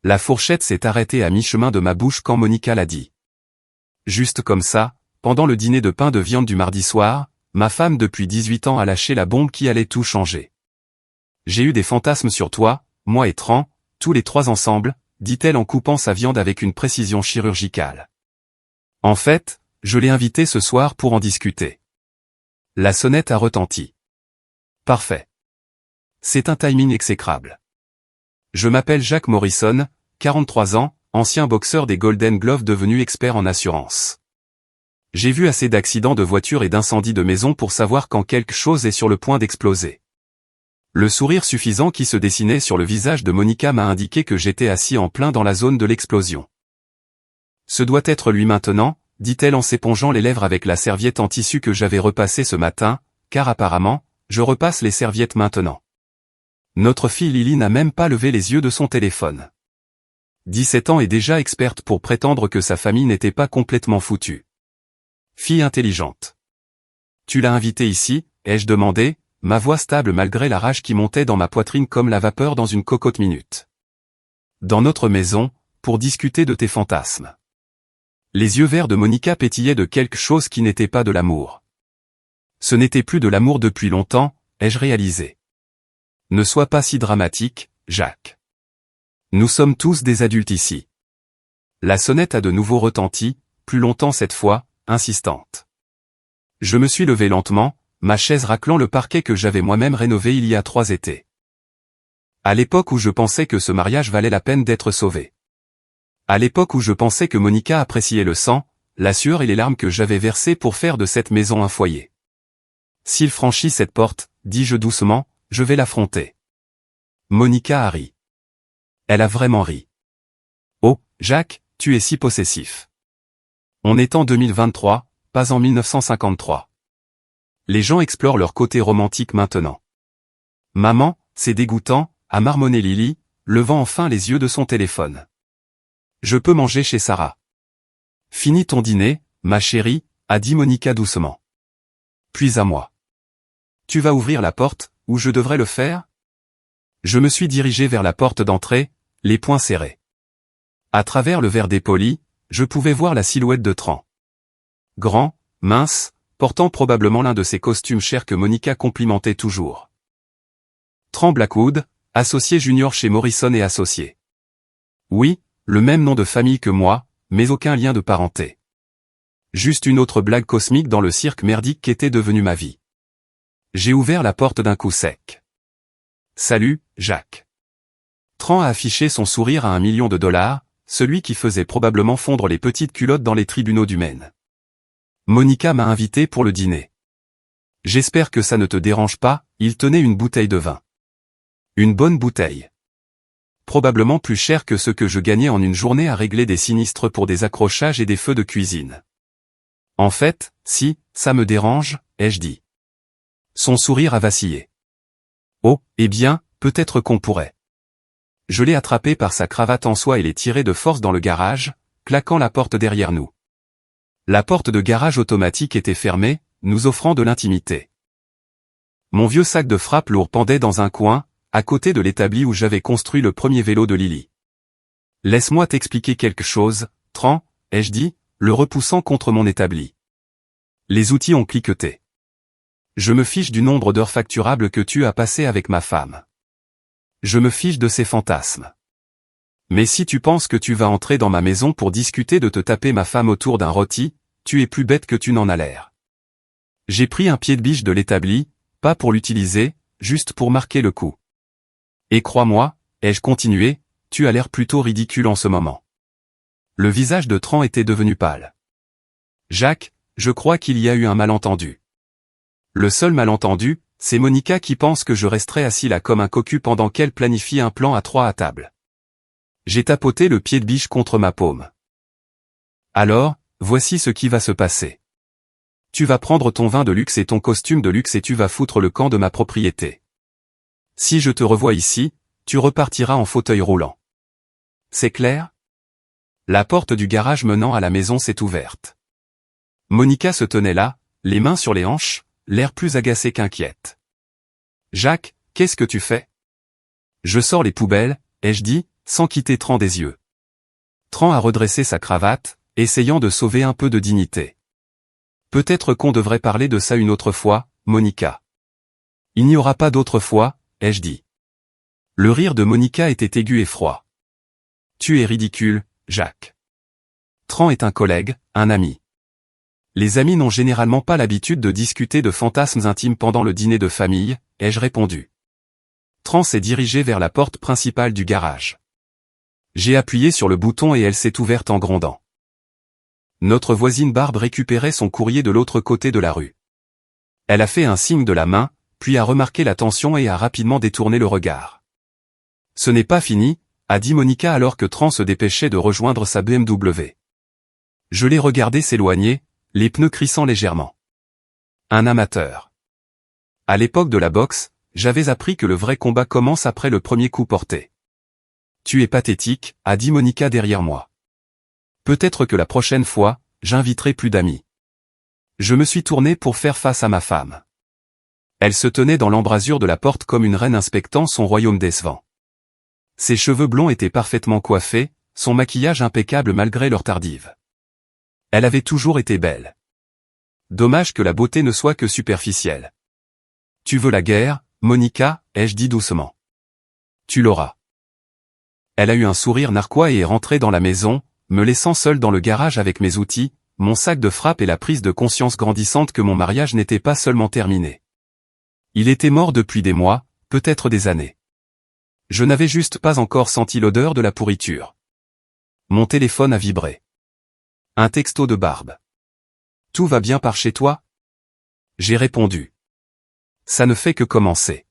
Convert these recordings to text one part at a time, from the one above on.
La fourchette s'est arrêtée à mi-chemin de ma bouche quand Monica l'a dit. Juste comme ça, pendant le dîner de pain de viande du mardi soir, ma femme depuis 18 ans a lâché la bombe qui allait tout changer. J'ai eu des fantasmes sur toi, moi et Tran, tous les trois ensemble, dit-elle en coupant sa viande avec une précision chirurgicale. En fait, je l'ai invité ce soir pour en discuter. La sonnette a retenti. Parfait. C'est un timing exécrable. Je m'appelle Jacques Morrison, 43 ans, ancien boxeur des Golden Gloves devenu expert en assurance. J'ai vu assez d'accidents de voiture et d'incendies de maison pour savoir quand quelque chose est sur le point d'exploser. Le sourire suffisant qui se dessinait sur le visage de Monica m'a indiqué que j'étais assis en plein dans la zone de l'explosion. Ce doit être lui maintenant, dit-elle en s'épongeant les lèvres avec la serviette en tissu que j'avais repassée ce matin, car apparemment, je repasse les serviettes maintenant. Notre fille Lily n'a même pas levé les yeux de son téléphone. 17 ans et déjà experte pour prétendre que sa famille n'était pas complètement foutue. Fille intelligente. Tu l'as invitée ici, ai-je demandé, ma voix stable malgré la rage qui montait dans ma poitrine comme la vapeur dans une cocotte minute. Dans notre maison, pour discuter de tes fantasmes. Les yeux verts de Monica pétillaient de quelque chose qui n'était pas de l'amour. Ce n'était plus de l'amour depuis longtemps, ai-je réalisé. Ne sois pas si dramatique, Jacques. Nous sommes tous des adultes ici. La sonnette a de nouveau retenti, plus longtemps cette fois, insistante. Je me suis levé lentement, ma chaise raclant le parquet que j'avais moi-même rénové il y a 3 étés. À l'époque où je pensais que ce mariage valait la peine d'être sauvé. À l'époque où je pensais que Monica appréciait le sang, la sueur et les larmes que j'avais versées pour faire de cette maison un foyer. S'il franchit cette porte, dis-je doucement, je vais l'affronter. Monica a ri. Elle a vraiment ri. Oh, Jacques, tu es si possessif. On est en 2023, pas en 1953. Les gens explorent leur côté romantique maintenant. Maman, c'est dégoûtant, a marmonné Lily, levant enfin les yeux de son téléphone. Je peux manger chez Sarah. Finis ton dîner, ma chérie, a dit Monica doucement. Puis à moi. Tu vas ouvrir la porte, ou je devrais le faire? Je me suis dirigé vers la porte d'entrée, les poings serrés. À travers le verre dépoli, je pouvais voir la silhouette de Tran. Grand, mince, portant probablement l'un de ces costumes chers que Monica complimentait toujours. Tran Blackwood, associé junior chez Morrison et Associés. Oui, le même nom de famille que moi, mais aucun lien de parenté. Juste une autre blague cosmique dans le cirque merdique qu'était devenu ma vie. J'ai ouvert la porte d'un coup sec. Salut, Jacques. Tran a affiché son sourire à $1 million, celui qui faisait probablement fondre les petites culottes dans les tribunaux du Maine. Monica m'a invité pour le dîner. J'espère que ça ne te dérange pas, il tenait une bouteille de vin. Une bonne bouteille. Probablement plus cher que ce que je gagnais en une journée à régler des sinistres pour des accrochages et des feux de cuisine. En fait, si, ça me dérange, ai-je dit. Son sourire a vacillé. Oh, eh bien, peut-être qu'on pourrait. Je l'ai attrapé par sa cravate en soie et l'ai tiré de force dans le garage, claquant la porte derrière nous. La porte de garage automatique était fermée, nous offrant de l'intimité. Mon vieux sac de frappe lourd pendait dans un coin, à côté de l'établi où j'avais construit le premier vélo de Lily. Laisse-moi t'expliquer quelque chose, Tran, ai-je dit, le repoussant contre mon établi. Les outils ont cliqueté. Je me fiche du nombre d'heures facturables que tu as passé avec ma femme. Je me fiche de ses fantasmes. Mais si tu penses que tu vas entrer dans ma maison pour discuter de te taper ma femme autour d'un rôti, tu es plus bête que tu n'en as l'air. J'ai pris un pied de biche de l'établi, pas pour l'utiliser, juste pour marquer le coup. Et crois-moi, ai-je continué, tu as l'air plutôt ridicule en ce moment. Le visage de Tran était devenu pâle. Jacques, je crois qu'il y a eu un malentendu. Le seul malentendu, c'est Monica qui pense que je resterai assis là comme un cocu pendant qu'elle planifie un plan à 3 à table. J'ai tapoté le pied de biche contre ma paume. Alors, voici ce qui va se passer. Tu vas prendre ton vin de luxe et ton costume de luxe et tu vas foutre le camp de ma propriété. Si je te revois ici, tu repartiras en fauteuil roulant. C'est clair? La porte du garage menant à la maison s'est ouverte. Monica se tenait là, les mains sur les hanches, l'air plus agacé qu'inquiète. Jacques, qu'est-ce que tu fais? Je sors les poubelles, ai-je dit, sans quitter Tran des yeux. Tran a redressé sa cravate, essayant de sauver un peu de dignité. Peut-être qu'on devrait parler de ça une autre fois, Monica. Il n'y aura pas d'autre fois, ai-je dit. Le rire de Monica était aigu et froid. Tu es ridicule, Jacques. Tran est un collègue, un ami. Les amis n'ont généralement pas l'habitude de discuter de fantasmes intimes pendant le dîner de famille, ai-je répondu. Tran s'est dirigée vers la porte principale du garage. J'ai appuyé sur le bouton et elle s'est ouverte en grondant. Notre voisine Barbe récupérait son courrier de l'autre côté de la rue. Elle a fait un signe de la main, puis a remarqué la tension et a rapidement détourné le regard. Ce n'est pas fini, a dit Monica alors que Tran se dépêchait de rejoindre sa BMW. Je l'ai regardé s'éloigner, les pneus crissant légèrement. Un amateur. À l'époque de la boxe, j'avais appris que le vrai combat commence après le premier coup porté. Tu es pathétique, a dit Monica derrière moi. Peut-être que la prochaine fois, j'inviterai plus d'amis. Je me suis tourné pour faire face à ma femme. Elle se tenait dans l'embrasure de la porte comme une reine inspectant son royaume décevant. Ses cheveux blonds étaient parfaitement coiffés, son maquillage impeccable malgré l'heure tardive. Elle avait toujours été belle. Dommage que la beauté ne soit que superficielle. Tu veux la guerre, Monica, ai-je dit doucement. Tu l'auras. Elle a eu un sourire narquois et est rentrée dans la maison, me laissant seul dans le garage avec mes outils, mon sac de frappe et la prise de conscience grandissante que mon mariage n'était pas seulement terminé. Il était mort depuis des mois, peut-être des années. Je n'avais juste pas encore senti l'odeur de la pourriture. Mon téléphone a vibré. Un texto de Barbe. Tout va bien par chez toi? J'ai répondu. Ça ne fait que commencer.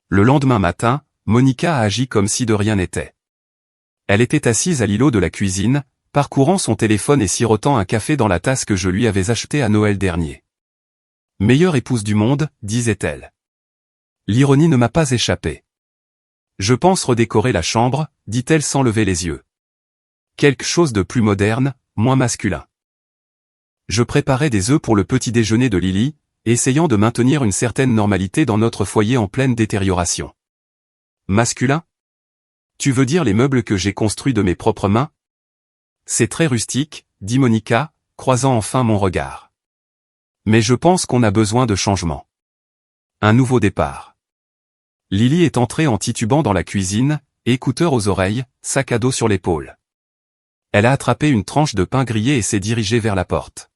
Le lendemain matin, Monica a agi comme si de rien n'était. Elle était assise à l'îlot de la cuisine, parcourant son téléphone et sirotant un café dans la tasse que je lui avais achetée à Noël dernier. Meilleure épouse du monde, disait-elle. L'ironie ne m'a pas échappé. Je pense redécorer la chambre, dit-elle sans lever les yeux. Quelque chose de plus moderne, moins masculin. Je préparais des œufs pour le petit déjeuner de Lily, essayant de maintenir une certaine normalité dans notre foyer en pleine détérioration. Masculin? Tu veux dire les meubles que j'ai construits de mes propres mains? C'est très rustique, dit Monica, croisant enfin mon regard. Mais je pense qu'on a besoin de changement. Un nouveau départ. Lily est entrée en titubant dans la cuisine, écouteurs aux oreilles, sac à dos sur l'épaule. Elle a attrapé une tranche de pain grillé et s'est dirigée vers la porte.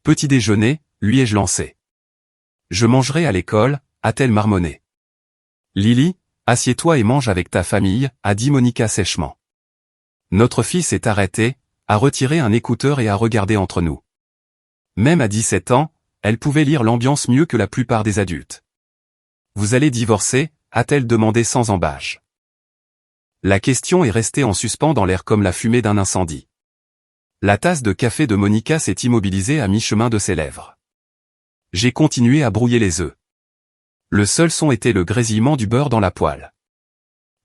Petit déjeuner, lui ai-je lancé. Je mangerai à l'école, a-t-elle marmonné. Lily, assieds-toi et mange avec ta famille, a dit Monica sèchement. Notre fille s'est arrêtée, a retiré un écouteur et a regardé entre nous. Même à 17 ans, elle pouvait lire l'ambiance mieux que la plupart des adultes. Vous allez divorcer, a-t-elle demandé sans embâche. La question est restée en suspens dans l'air comme la fumée d'un incendie. La tasse de café de Monica s'est immobilisée à mi-chemin de ses lèvres. J'ai continué à brouiller les œufs. Le seul son était le grésillement du beurre dans la poêle.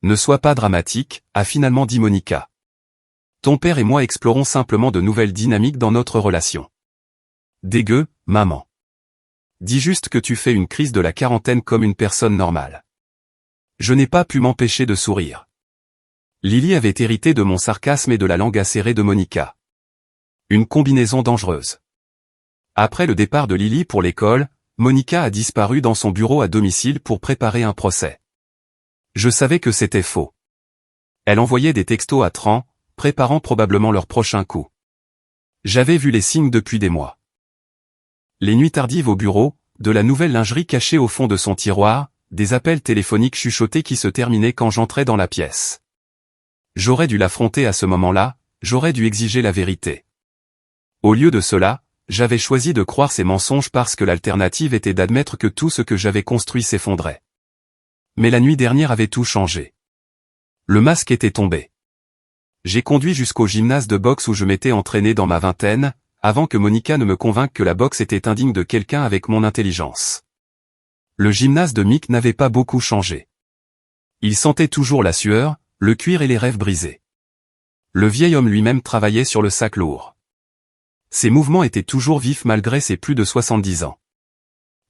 Ne sois pas dramatique, a finalement dit Monica. Ton père et moi explorons simplement de nouvelles dynamiques dans notre relation. Dégueu, maman. Dis juste que tu fais une crise de la quarantaine comme une personne normale. Je n'ai pas pu m'empêcher de sourire. Lily avait hérité de mon sarcasme et de la langue acérée de Monica. Une combinaison dangereuse. Après le départ de Lily pour l'école, Monica a disparu dans son bureau à domicile pour préparer un procès. Je savais que c'était faux. Elle envoyait des textos à Tran, préparant probablement leur prochain coup. J'avais vu les signes depuis des mois. Les nuits tardives au bureau, de la nouvelle lingerie cachée au fond de son tiroir, des appels téléphoniques chuchotés qui se terminaient quand j'entrais dans la pièce. J'aurais dû l'affronter à ce moment-là, j'aurais dû exiger la vérité. Au lieu de cela, j'avais choisi de croire ces mensonges parce que l'alternative était d'admettre que tout ce que j'avais construit s'effondrait. Mais la nuit dernière avait tout changé. Le masque était tombé. J'ai conduit jusqu'au gymnase de boxe où je m'étais entraîné dans ma vingtaine, avant que Monica ne me convainque que la boxe était indigne de quelqu'un avec mon intelligence. Le gymnase de Mick n'avait pas beaucoup changé. Il sentait toujours la sueur, le cuir et les rêves brisés. Le vieil homme lui-même travaillait sur le sac lourd. Ses mouvements étaient toujours vifs malgré ses plus de 70 ans.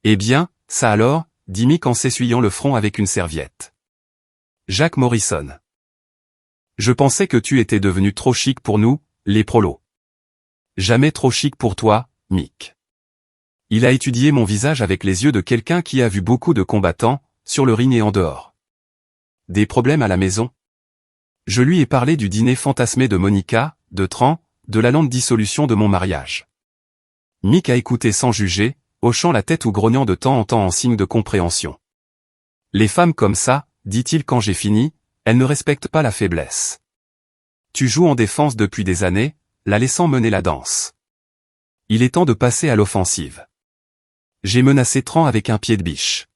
Eh bien, ça alors, dit Mick en s'essuyant le front avec une serviette. Jacques Morrison. Je pensais que tu étais devenu trop chic pour nous, les prolos. Jamais trop chic pour toi, Mick. Il a étudié mon visage avec les yeux de quelqu'un qui a vu beaucoup de combattants, sur le ring et en dehors. Des problèmes à la maison? Je lui ai parlé du dîner fantasmé de Monica, de Tran, de la lente dissolution de mon mariage. Mick a écouté sans juger, hochant la tête ou grognant de temps en temps en signe de compréhension. Les femmes comme ça, dit-il quand j'ai fini, elles ne respectent pas la faiblesse. Tu joues en défense depuis des années, la laissant mener la danse. Il est temps de passer à l'offensive. J'ai menacé Tran avec un pied de biche.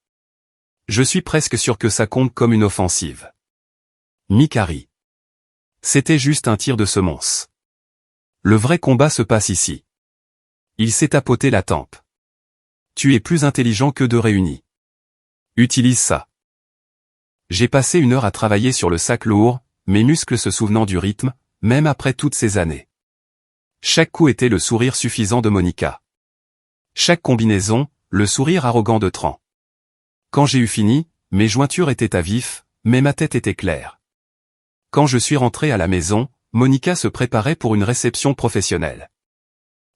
Je suis presque sûr que ça compte comme une offensive. Mick a ri. C'était juste un tir de semonce. Le vrai combat se passe ici. Il s'est tapoté la tempe. Tu es plus intelligent que deux réunis. Utilise ça. J'ai passé 1 heure à travailler sur le sac lourd, mes muscles se souvenant du rythme, même après toutes ces années. Chaque coup était le sourire suffisant de Monica. Chaque combinaison, le sourire arrogant de Tran. Quand j'ai eu fini, mes jointures étaient à vif, mais ma tête était claire. Quand je suis rentré à la maison, Monica se préparait pour une réception professionnelle.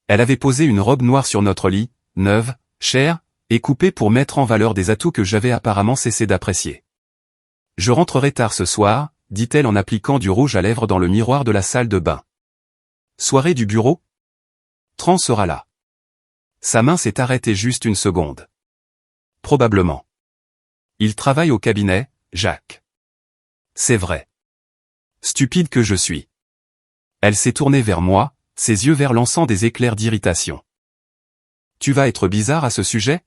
Elle avait posé une robe noire sur notre lit, neuve, chère, et coupée pour mettre en valeur des atouts que j'avais apparemment cessé d'apprécier. Je rentrerai tard ce soir, dit-elle en appliquant du rouge à lèvres dans le miroir de la salle de bain. Soirée du bureau? Tran sera là. Sa main s'est arrêtée juste 1 seconde. Probablement. Il travaille au cabinet, Jacques. C'est vrai. Stupide que je suis. Elle s'est tournée vers moi, ses yeux lançant des éclairs d'irritation. Tu vas être bizarre à ce sujet?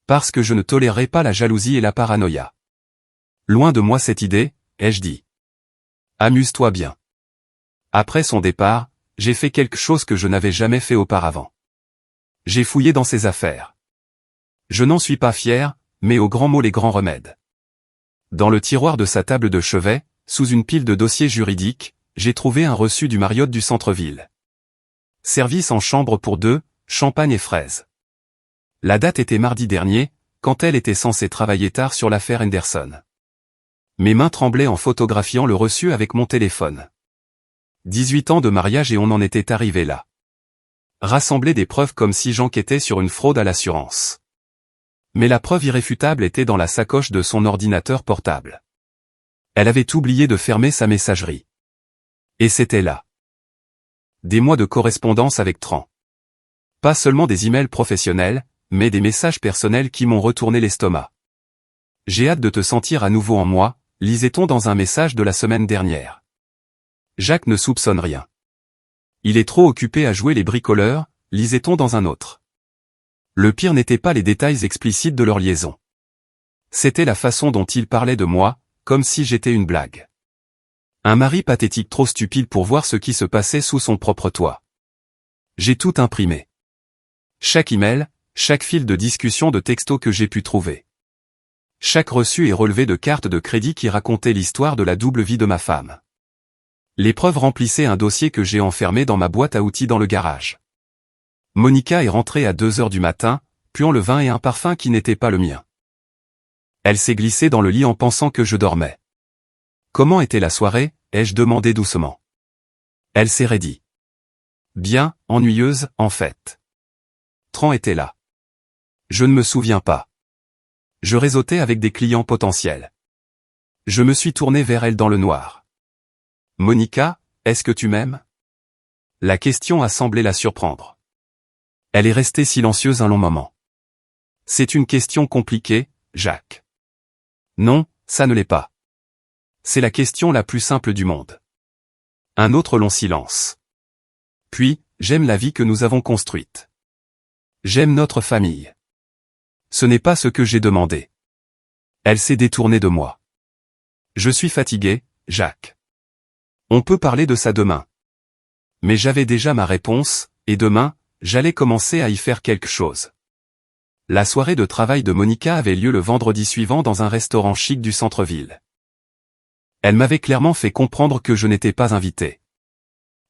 Parce que je ne tolérerai pas la jalousie et la paranoïa. Loin de moi cette idée, ai-je dit. Amuse-toi bien. Après son départ, j'ai fait quelque chose que je n'avais jamais fait auparavant. J'ai fouillé dans ses affaires. Je n'en suis pas fier, mais aux grands mots les grands remèdes. Dans le tiroir de sa table de chevet, sous une pile de dossiers juridiques, j'ai trouvé un reçu du Marriott du centre-ville. Service en chambre pour 2, champagne et fraises. La date était mardi dernier, quand elle était censée travailler tard sur l'affaire Henderson. Mes mains tremblaient en photographiant le reçu avec mon téléphone. 18 ans de mariage et on en était arrivé là. Rassembler des preuves comme si j'enquêtais sur une fraude à l'assurance. Mais la preuve irréfutable était dans la sacoche de son ordinateur portable. Elle avait oublié de fermer sa messagerie. Et c'était là. Des mois de correspondance avec Tran. Pas seulement des emails professionnels, mais des messages personnels qui m'ont retourné l'estomac. J'ai hâte de te sentir à nouveau en moi, lisait-on dans un message de la semaine dernière. Jacques ne soupçonne rien. Il est trop occupé à jouer les bricoleurs, lisait-on dans un autre. Le pire n'était pas les détails explicites de leur liaison. C'était la façon dont il parlait de moi, comme si j'étais une blague. Un mari pathétique trop stupide pour voir ce qui se passait sous son propre toit. J'ai tout imprimé. Chaque email, chaque fil de discussion de texto que j'ai pu trouver. Chaque reçu est relevé de cartes de crédit qui racontaient l'histoire de la double vie de ma femme. Les preuves remplissaient un dossier que j'ai enfermé dans ma boîte à outils dans le garage. Monica est rentrée à 2 heures du matin, puant le vin et un parfum qui n'était pas le mien. Elle s'est glissée dans le lit en pensant que je dormais. Comment était la soirée, ai-je demandé doucement. Elle s'est raidie. Bien, ennuyeuse, en fait. Tran était là. Je ne me souviens pas. Je réseautais avec des clients potentiels. Je me suis tourné vers elle dans le noir. Monica, est-ce que tu m'aimes? La question a semblé la surprendre. Elle est restée silencieuse un long moment. C'est une question compliquée, Jacques. Non, ça ne l'est pas. C'est la question la plus simple du monde. Un autre long silence. Puis, j'aime la vie que nous avons construite. J'aime notre famille. Ce n'est pas ce que j'ai demandé. Elle s'est détournée de moi. Je suis fatigué, Jacques. On peut parler de ça demain. Mais j'avais déjà ma réponse, et demain, j'allais commencer à y faire quelque chose. La soirée de travail de Monica avait lieu le vendredi suivant dans un restaurant chic du centre-ville. Elle m'avait clairement fait comprendre que je n'étais pas invité.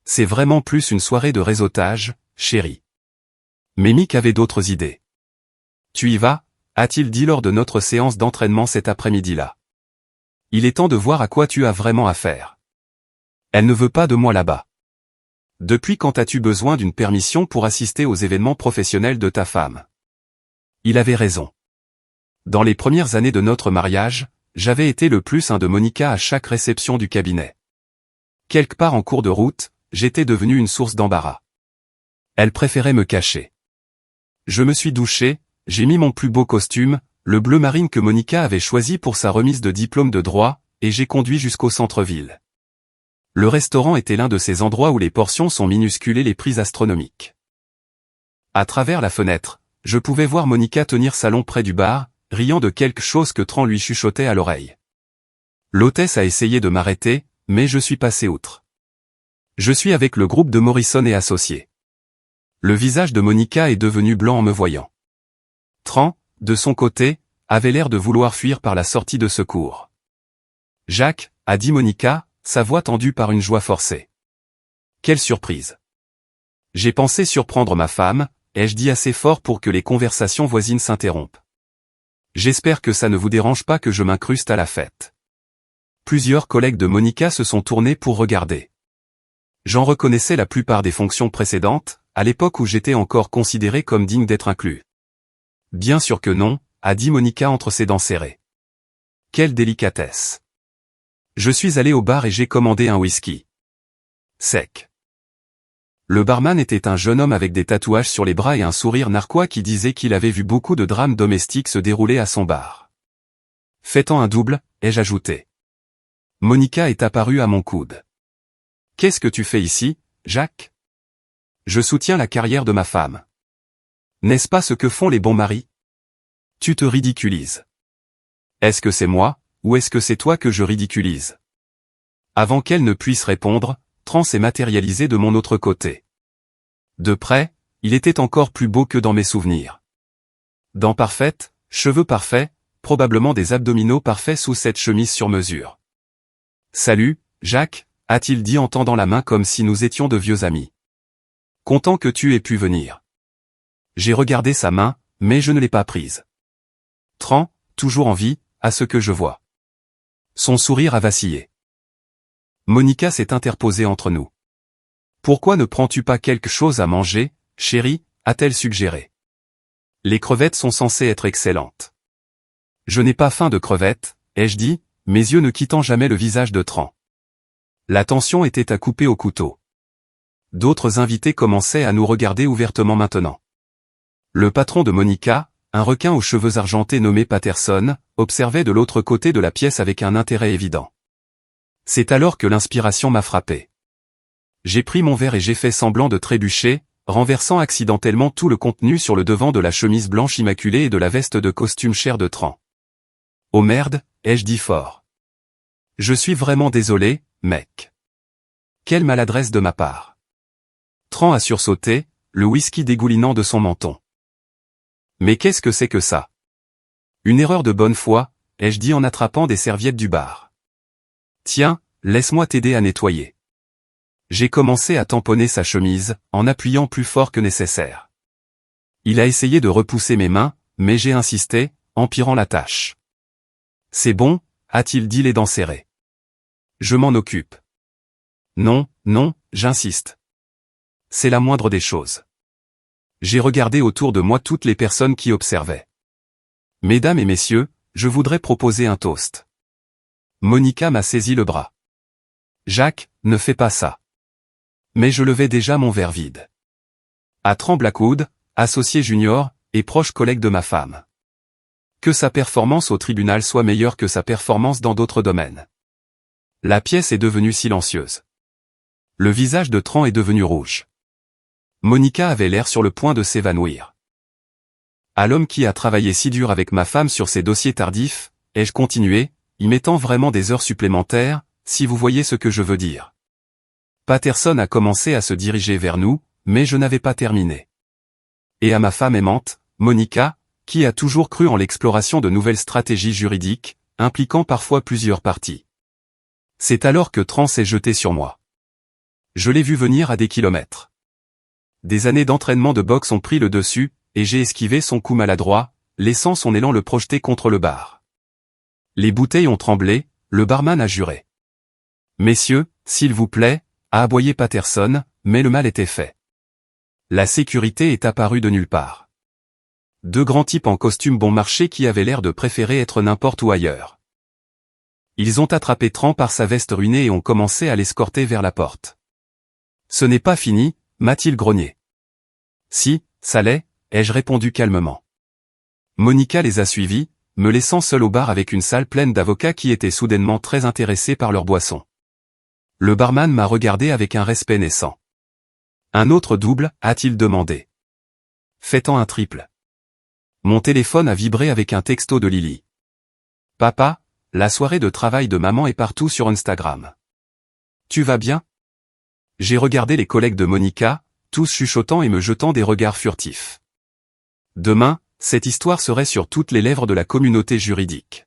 C'est vraiment plus une soirée de réseautage, chérie. Mais Mick avait d'autres idées. Tu y vas, a-t-il dit lors de notre séance d'entraînement cet après-midi-là. Il est temps de voir à quoi tu as vraiment affaire. Elle ne veut pas de moi là-bas. Depuis quand as-tu besoin d'une permission pour assister aux événements professionnels de ta femme? Il avait raison. Dans les premières années de notre mariage, j'avais été le plus un de Monica à chaque réception du cabinet. Quelque part en cours de route, j'étais devenu une source d'embarras. Elle préférait me cacher. Je me suis douché, j'ai mis mon plus beau costume, le bleu marine que Monica avait choisi pour sa remise de diplôme de droit, et j'ai conduit jusqu'au centre-ville. Le restaurant était l'un de ces endroits où les portions sont minuscules et les prix astronomiques. À travers la fenêtre, je pouvais voir Monica tenir salon près du bar, riant de quelque chose que Tran lui chuchotait à l'oreille. L'hôtesse a essayé de m'arrêter, mais je suis passé outre. Je suis avec le groupe de Morrison et associés. Le visage de Monica est devenu blanc en me voyant. Tran, de son côté, avait l'air de vouloir fuir par la sortie de secours. Jacques, a dit Monica, sa voix tendue par une joie forcée. Quelle surprise! J'ai pensé surprendre ma femme, ai-je dit assez fort pour que les conversations voisines s'interrompent. J'espère que ça ne vous dérange pas que je m'incruste à la fête. Plusieurs collègues de Monica se sont tournés pour regarder. J'en reconnaissais la plupart des fonctions précédentes, à l'époque où j'étais encore considéré comme digne d'être inclus. Bien sûr que non, a dit Monica entre ses dents serrées. Quelle délicatesse! Je suis allé au bar et j'ai commandé un whisky. Sec. Le barman était un jeune homme avec des tatouages sur les bras et un sourire narquois qui disait qu'il avait vu beaucoup de drames domestiques se dérouler à son bar. Faitant un double, ai-je ajouté. Monica est apparue à mon coude. Qu'est-ce que tu fais ici, Jacques? Je soutiens la carrière de ma femme. N'est-ce pas ce que font les bons maris? Tu te ridiculises. Est-ce que c'est moi, ou est-ce que c'est toi que je ridiculise? Avant qu'elle ne puisse répondre, Tran s'est matérialisé de mon autre côté. De près, il était encore plus beau que dans mes souvenirs. Dents parfaites, cheveux parfaits, probablement des abdominaux parfaits sous cette chemise sur mesure. Salut, Jacques, a-t-il dit en tendant la main comme si nous étions de vieux amis. Content que tu aies pu venir. J'ai regardé sa main, mais je ne l'ai pas prise. Tran, toujours en vie, à ce que je vois. Son sourire a vacillé. Monica s'est interposée entre nous. Pourquoi ne prends-tu pas quelque chose à manger, chérie, a-t-elle suggéré. Les crevettes sont censées être excellentes. Je n'ai pas faim de crevettes, ai-je dit, mes yeux ne quittant jamais le visage de Tran. La tension était à couper au couteau. D'autres invités commençaient à nous regarder ouvertement maintenant. Le patron de Monica, un requin aux cheveux argentés nommé Patterson, observait de l'autre côté de la pièce avec un intérêt évident. C'est alors que l'inspiration m'a frappé. J'ai pris mon verre et j'ai fait semblant de trébucher, renversant accidentellement tout le contenu sur le devant de la chemise blanche immaculée et de la veste de costume chair de Tran. Oh merde, ai-je dit fort. Je suis vraiment désolé, mec. Quelle maladresse de ma part. Tran a sursauté, le whisky dégoulinant de son menton. Mais qu'est-ce que c'est que ça? Une erreur de bonne foi, ai-je dit en attrapant des serviettes du bar. Tiens, laisse-moi t'aider à nettoyer. J'ai commencé à tamponner sa chemise, en appuyant plus fort que nécessaire. Il a essayé de repousser mes mains, mais j'ai insisté, empirant la tâche. C'est bon, a-t-il dit les dents serrées. Je m'en occupe. Non, non, j'insiste. C'est la moindre des choses. J'ai regardé autour de moi toutes les personnes qui observaient. Mesdames et messieurs, je voudrais proposer un toast. Monica m'a saisi le bras. Jacques, ne fais pas ça. Mais je levais déjà mon verre vide. À Tran Blackwood, associé junior, et proche collègue de ma femme. Que sa performance au tribunal soit meilleure que sa performance dans d'autres domaines. La pièce est devenue silencieuse. Le visage de Tran est devenu rouge. Monica avait l'air sur le point de s'évanouir. À l'homme qui a travaillé si dur avec ma femme sur ses dossiers tardifs, ai-je continué, y mettant vraiment des heures supplémentaires, si vous voyez ce que je veux dire. Patterson a commencé à se diriger vers nous, mais je n'avais pas terminé. Et à ma femme aimante, Monica, qui a toujours cru en l'exploration de nouvelles stratégies juridiques, impliquant parfois plusieurs parties. C'est alors que Tran s'est jeté sur moi. Je l'ai vu venir à des kilomètres. Des années d'entraînement de boxe ont pris le dessus, et j'ai esquivé son coup maladroit, laissant son élan le projeter contre le bar. Les bouteilles ont tremblé, le barman a juré. Messieurs, S'il vous plaît, a aboyé Patterson, mais le mal était fait. La sécurité est apparue de nulle part. Deux grands types en costume bon marché qui avaient l'air de préférer être n'importe où ailleurs. Ils ont attrapé Tran par sa veste ruinée et ont commencé à l'escorter vers la porte. Ce n'est pas fini, m'a-t-il grogné. Si, ça l'est, ai-je répondu calmement. Monica les a suivis, me laissant seul au bar avec une salle pleine d'avocats qui étaient soudainement très intéressés par leur boisson. Le barman m'a regardé avec un respect naissant. Un autre double, a-t-il demandé. Fait-en un triple. Mon téléphone a vibré avec un texto de Lily. Papa, la soirée de travail de maman est partout sur Instagram. Tu vas bien? J'ai regardé les collègues de Monica, tous chuchotant et me jetant des regards furtifs. Demain, cette histoire serait sur toutes les lèvres de la communauté juridique.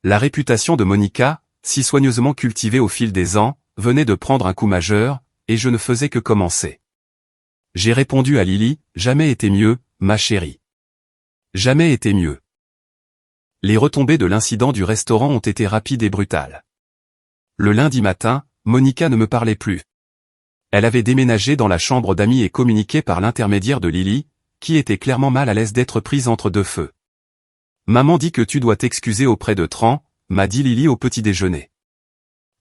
La réputation de Monica, si soigneusement cultivée au fil des ans, venait de prendre un coup majeur, et je ne faisais que commencer. J'ai répondu à Lily, jamais été mieux, ma chérie. Jamais été mieux. Les retombées de l'incident du restaurant ont été rapides et brutales. Le lundi matin, Monica ne me parlait plus. Elle avait déménagé dans la chambre d'amis et communiqué par l'intermédiaire de Lily, qui était clairement mal à l'aise d'être prise entre deux feux. Maman dit que tu dois t'excuser auprès de Tran, m'a dit Lily au petit déjeuner.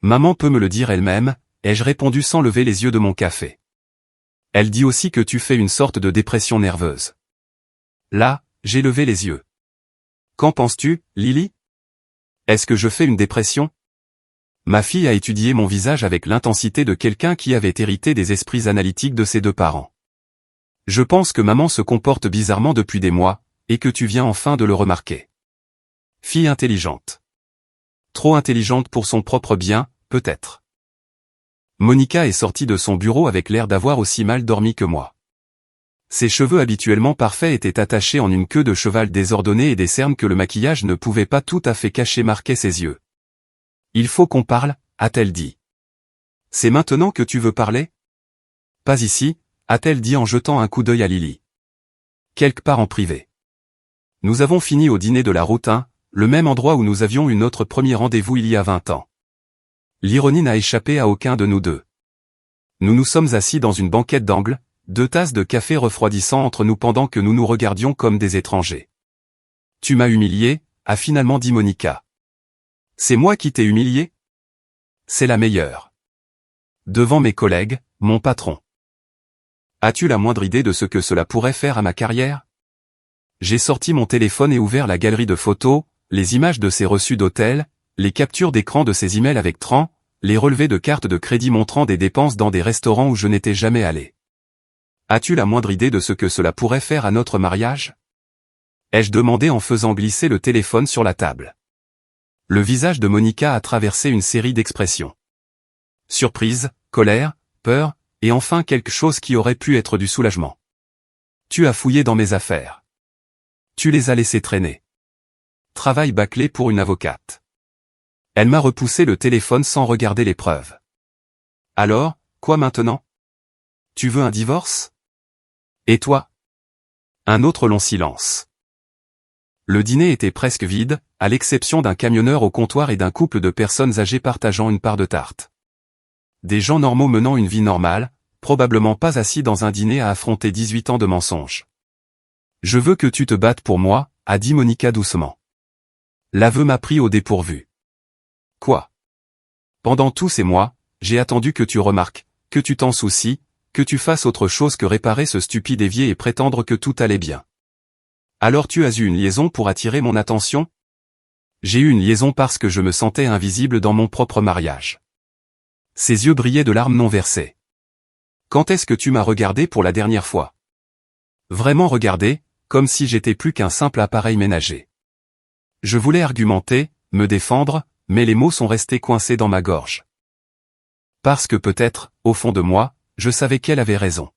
Maman peut me le dire elle-même, ai-je répondu sans lever les yeux de mon café. Elle dit aussi que tu fais une sorte de dépression nerveuse. Là, j'ai levé les yeux. Qu'en penses-tu, Lily? Est-ce que je fais une dépression? Ma fille a étudié mon visage avec l'intensité de quelqu'un qui avait hérité des esprits analytiques de ses deux parents. Je pense que maman se comporte bizarrement depuis des mois, et que tu viens enfin de le remarquer. Fille intelligente. Trop intelligente pour son propre bien, peut-être. Monica est sortie de son bureau avec l'air d'avoir aussi mal dormi que moi. Ses cheveux habituellement parfaits étaient attachés en une queue de cheval désordonnée et des cernes que le maquillage ne pouvait pas tout à fait cacher marquaient ses yeux. Il faut qu'on parle, a-t-elle dit. C'est maintenant que tu veux parler? Pas ici, a-t-elle dit en jetant un coup d'œil à Lily. Quelque part en privé. Nous avons fini au dîner de la route 1, le même endroit où nous avions eu notre premier rendez-vous il y a 20 ans. L'ironie n'a échappé à aucun de nous deux. Nous nous sommes assis dans une banquette d'angle, 2 tasses de café refroidissant entre nous pendant que nous nous regardions comme des étrangers. Tu m'as humilié, a finalement dit Monica. C'est moi qui t'ai humilié? C'est la meilleure. Devant mes collègues, mon patron. As-tu la moindre idée de ce que cela pourrait faire à ma carrière? J'ai sorti mon téléphone et ouvert la galerie de photos, les images de ses reçus d'hôtel, les captures d'écran de ses emails avec Tran, les relevés de cartes de crédit montrant des dépenses dans des restaurants où je n'étais jamais allé. As-tu la moindre idée de ce que cela pourrait faire à notre mariage? Ai-je demandé en faisant glisser le téléphone sur la table. Le visage de Monica a traversé une série d'expressions. Surprise, colère, peur, et enfin quelque chose qui aurait pu être du soulagement. Tu as fouillé dans mes affaires. Tu les as laissées traîner. Travail bâclé pour une avocate. Elle m'a repoussé le téléphone sans regarder les preuves. Alors, quoi maintenant? Tu veux un divorce? Et toi? Un autre long silence. Le dîner était presque vide, à l'exception d'un camionneur au comptoir et d'un couple de personnes âgées partageant une part de tarte. Des gens normaux menant une vie normale, probablement pas assis dans un dîner à affronter 18 ans de mensonges. Je veux que tu te battes pour moi, a dit Monica doucement. L'aveu m'a pris au dépourvu. Quoi? Pendant tous ces mois, j'ai attendu que tu remarques, que tu t'en soucies, que tu fasses autre chose que réparer ce stupide évier et prétendre que tout allait bien. Alors tu as eu une liaison pour attirer mon attention? J'ai eu une liaison parce que je me sentais invisible dans mon propre mariage. Ses yeux brillaient de larmes non versées. Quand est-ce que tu m'as regardé pour la dernière fois? Vraiment regardé, comme si j'étais plus qu'un simple appareil ménager. Je voulais argumenter, me défendre, mais les mots sont restés coincés dans ma gorge. Parce que peut-être, au fond de moi, je savais qu'elle avait raison.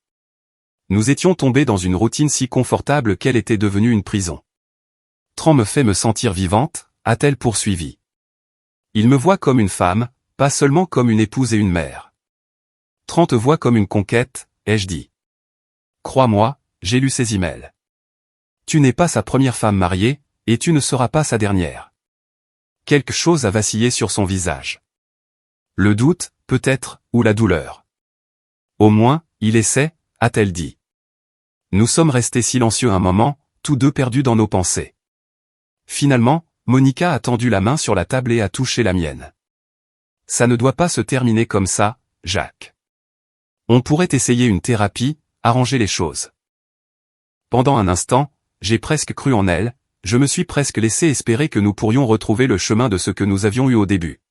Nous étions tombés dans une routine si confortable qu'elle était devenue une prison. Tran me fait me sentir vivante, a-t-elle poursuivi. Il me voit comme une femme, pas seulement comme une épouse et une mère. Tran te voit comme une conquête, ai-je dit. Crois-moi, j'ai lu ses emails. Tu n'es pas sa première femme mariée, et tu ne seras pas sa dernière. Quelque chose a vacillé sur son visage. Le doute, peut-être, ou la douleur. Au moins, il essaie, a-t-elle dit. Nous sommes restés silencieux un moment, tous deux perdus dans nos pensées. Finalement, Monica a tendu la main sur la table et a touché la mienne. Ça ne doit pas se terminer comme ça, Jacques. On pourrait essayer une thérapie, arranger les choses. Pendant un instant, j'ai presque cru en elle, je me suis presque laissé espérer que nous pourrions retrouver le chemin de ce que nous avions eu au début.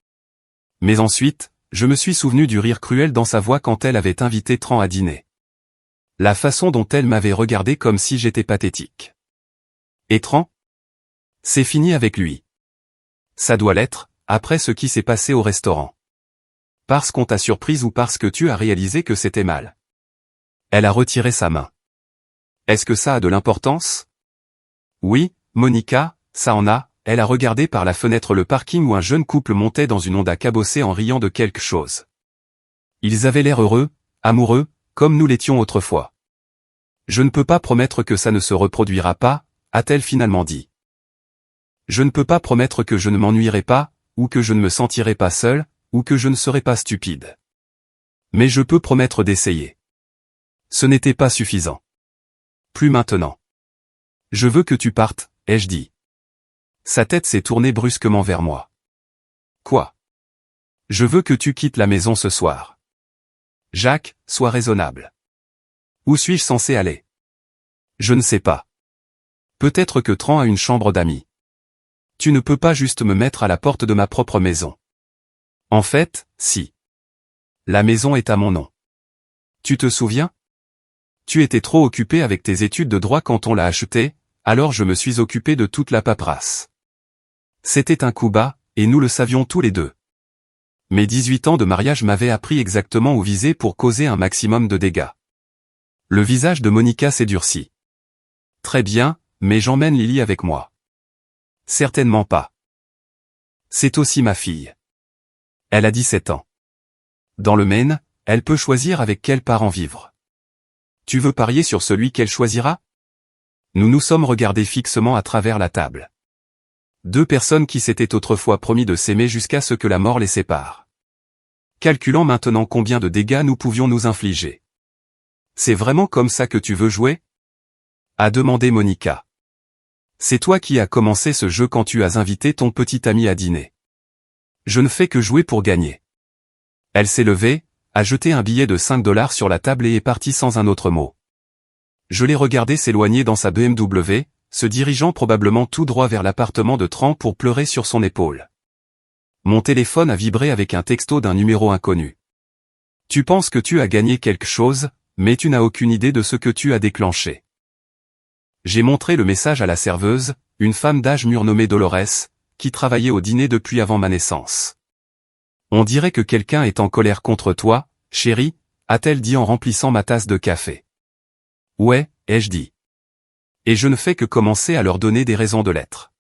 Mais ensuite, je me suis souvenu du rire cruel dans sa voix quand elle avait invité Tran à dîner. La façon dont elle m'avait regardé comme si j'étais pathétique. Et Tran ? C'est fini avec lui. Ça doit l'être, après ce qui s'est passé au restaurant. Parce qu'on t'a surprise ou parce que tu as réalisé que c'était mal. Elle a retiré sa main. Est-ce que ça a de l'importance ? Oui, Monica, ça en a. Elle a regardé par la fenêtre le parking où un jeune couple montait dans une Honda cabossée en riant de quelque chose. Ils avaient l'air heureux, amoureux, comme nous l'étions autrefois. Je ne peux pas promettre que ça ne se reproduira pas, a-t-elle finalement dit. Je ne peux pas promettre que je ne m'ennuierai pas, ou que je ne me sentirai pas seul, ou que je ne serai pas stupide. Mais je peux promettre d'essayer. Ce n'était pas suffisant. Plus maintenant. Je veux que tu partes, ai-je dit. Sa tête s'est tournée brusquement vers moi. Quoi ? Je veux que tu quittes la maison ce soir. Jacques, sois raisonnable. Où suis-je censé aller ? Je ne sais pas. Peut-être que Tran a une chambre d'amis. Tu ne peux pas juste me mettre à la porte de ma propre maison. En fait, si. La maison est à mon nom. Tu te souviens ? Tu étais trop occupé avec tes études de droit quand on l'a achetée, alors je me suis occupé de toute la paperasse. C'était un coup bas, et nous le savions tous les deux. Mes 18 ans de mariage m'avaient appris exactement où viser pour causer un maximum de dégâts. Le visage de Monica s'est durci. Très bien, mais j'emmène Lily avec moi. Certainement pas. C'est aussi ma fille. Elle a 17 ans. Dans le Maine, elle peut choisir avec quel parent vivre. Tu veux parier sur celui qu'elle choisira ? Nous nous sommes regardés fixement à travers la table. Deux personnes qui s'étaient autrefois promis de s'aimer jusqu'à ce que la mort les sépare. Calculant maintenant combien de dégâts nous pouvions nous infliger. C'est vraiment comme ça que tu veux jouer ? A demandé Monica. C'est toi qui as commencé ce jeu quand tu as invité ton petit ami à dîner. Je ne fais que jouer pour gagner. Elle s'est levée, a jeté un billet de 5 $ sur la table et est partie sans un autre mot. Je l'ai regardée s'éloigner dans sa BMW, se dirigeant probablement tout droit vers l'appartement de Tran pour pleurer sur son épaule. Mon téléphone a vibré avec un texto d'un numéro inconnu. Tu penses que tu as gagné quelque chose, mais tu n'as aucune idée de ce que tu as déclenché. J'ai montré le message à la serveuse, une femme d'âge mûr nommée Dolores, qui travaillait au dîner depuis avant ma naissance. On dirait que quelqu'un est en colère contre toi, chérie, a-t-elle dit en remplissant ma tasse de café. Ouais, ai-je dit. Et je ne fais que commencer à leur donner des raisons de l'être.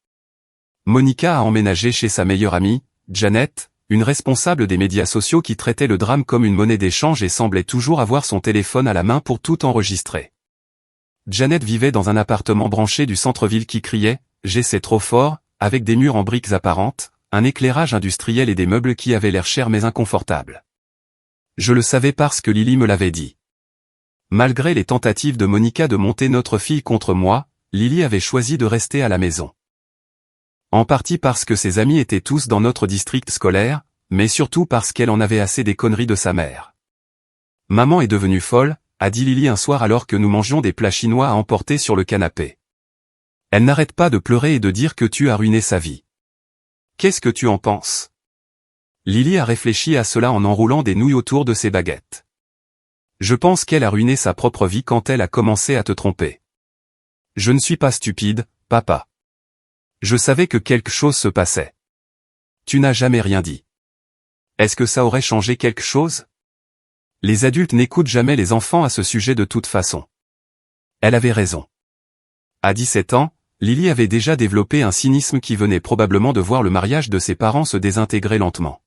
Monica a emménagé chez sa meilleure amie, Janet, une responsable des médias sociaux qui traitait le drame comme une monnaie d'échange et semblait toujours avoir son téléphone à la main pour tout enregistrer. Janet vivait dans un appartement branché du centre-ville qui criait « J'essaie trop fort », avec des murs en briques apparentes, un éclairage industriel et des meubles qui avaient l'air chers mais inconfortables. Je le savais parce que Lily me l'avait dit. Malgré les tentatives de Monica de monter notre fille contre moi, Lily avait choisi de rester à la maison. En partie parce que ses amis étaient tous dans notre district scolaire, mais surtout parce qu'elle en avait assez des conneries de sa mère. Maman est devenue folle, a dit Lily un soir alors que nous mangions des plats chinois à emporter sur le canapé. Elle n'arrête pas de pleurer et de dire que tu as ruiné sa vie. Qu'est-ce que tu en penses ? Lily a réfléchi à cela en enroulant des nouilles autour de ses baguettes. Je pense qu'elle a ruiné sa propre vie quand elle a commencé à te tromper. Je ne suis pas stupide, papa. Je savais que quelque chose se passait. Tu n'as jamais rien dit. Est-ce que ça aurait changé quelque chose ? Les adultes n'écoutent jamais les enfants à ce sujet de toute façon. Elle avait raison. À 17 ans, Lily avait déjà développé un cynisme qui venait probablement de voir le mariage de ses parents se désintégrer lentement.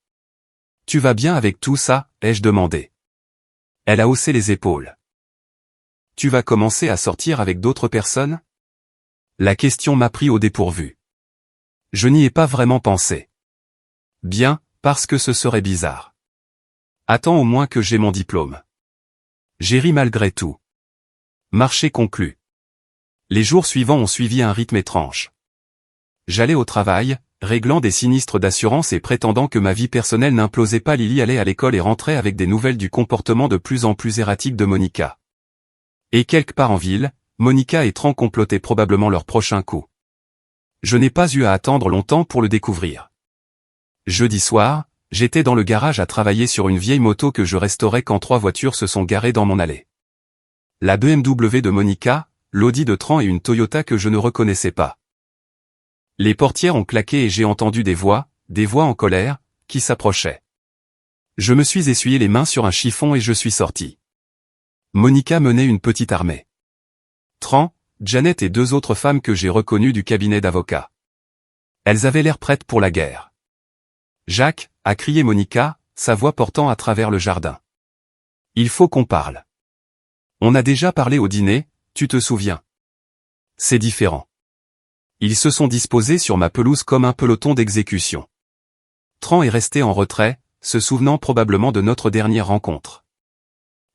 Tu vas bien avec tout ça, ai-je demandé. Elle a haussé les épaules. Tu vas commencer à sortir avec d'autres personnes ? La question m'a pris au dépourvu. Je n'y ai pas vraiment pensé. Bien, parce que ce serait bizarre. Attends au moins que j'ai mon diplôme. J'ai ri malgré tout. Marché conclu. Les jours suivants ont suivi un rythme étrange. J'allais au travail, réglant des sinistres d'assurance et prétendant que ma vie personnelle n'implosait pas. Lily allait à l'école et rentrait avec des nouvelles du comportement de plus en plus erratique de Monica. Et quelque part en ville, Monica et Tran complotaient probablement leur prochain coup. Je n'ai pas eu à attendre longtemps pour le découvrir. Jeudi soir, j'étais dans le garage à travailler sur une vieille moto que je restaurais quand 3 voitures se sont garées dans mon allée. La BMW de Monica, l'Audi de Tran et une Toyota que je ne reconnaissais pas. Les portières ont claqué et j'ai entendu des voix en colère, qui s'approchaient. Je me suis essuyé les mains sur un chiffon et je suis sorti. Monica menait une petite armée. Tran, Janet et 2 autres femmes que j'ai reconnues du cabinet d'avocats. Elles avaient l'air prêtes pour la guerre. Jacques, a crié Monica, sa voix portant à travers le jardin. Il faut qu'on parle. On a déjà parlé au dîner, tu te souviens. C'est différent. Ils se sont disposés sur ma pelouse comme un peloton d'exécution. Tran est resté en retrait, se souvenant probablement de notre dernière rencontre.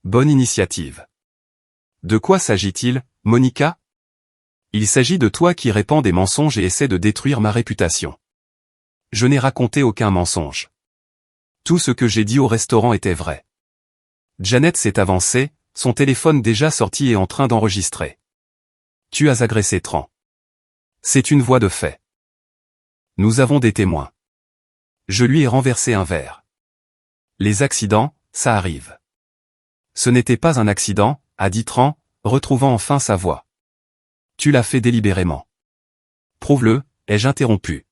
Bonne initiative. De quoi s'agit-il, Monica? Il s'agit de toi qui répands des mensonges et essaie de détruire ma réputation. Je n'ai raconté aucun mensonge. Tout ce que j'ai dit au restaurant était vrai. Janet s'est avancée, son téléphone déjà sorti et en train d'enregistrer. Tu as agressé Tran. C'est une voie de fait. Nous avons des témoins. Je lui ai renversé un verre. Les accidents, ça arrive. Ce n'était pas un accident, a dit Tran, retrouvant enfin sa voix. Tu l'as fait délibérément. Prouve-le, ai-je interrompu.